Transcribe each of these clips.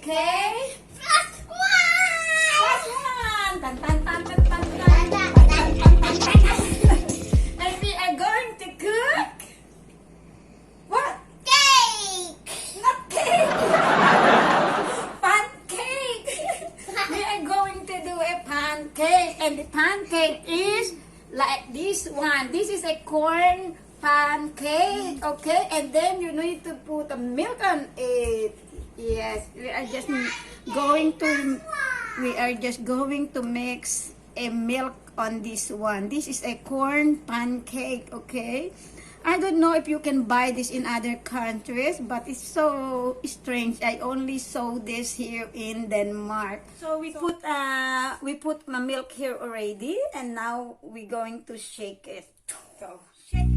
Okay? First one! First one! Tan tan tan tan tan tan tan tan tan tan. And we are going to cook what? Cake! Not cake! Pancake! We are going to do a pancake, and the pancake is like this one. This is a corn pancake, okay? And then you need to put a milk on it. Yes, we are just going to mix a milk on this one. This is a corn pancake, okay? I don't know if you can buy this in other countries, but it's so strange. I only saw this here in Denmark. So we put my milk here already, and now we're going to shake it. So shake it.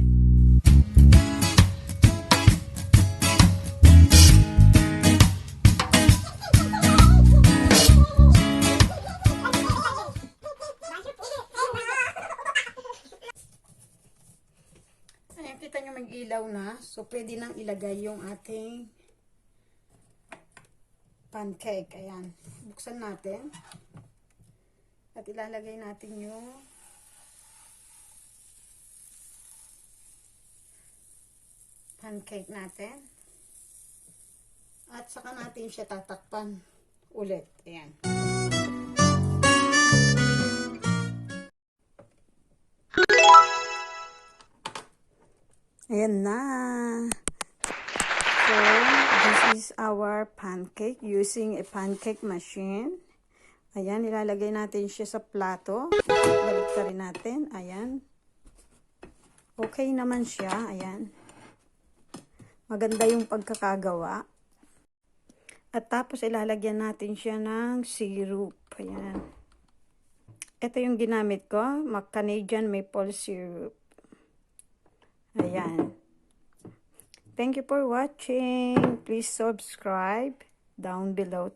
Ayan, kita nyo mag-ilaw na. So, pwede nang ilagay yung ating pancake. Ayan. Buksan natin. At ilalagay natin yung pancake natin. At saka natin siya tatakpan ulit. Ayan. Ayan na. So, this is our pancake using a pancake machine. Ayan, ilalagay natin siya sa plato. Balik rin natin. Ayan. Okay naman siya. Ayan. Maganda yung pagkakagawa. At tapos ilalagyan natin siya ng syrup. Ayan. Ito yung ginamit ko. Canadian maple syrup. Ayan. Thank you for watching. Please subscribe down below.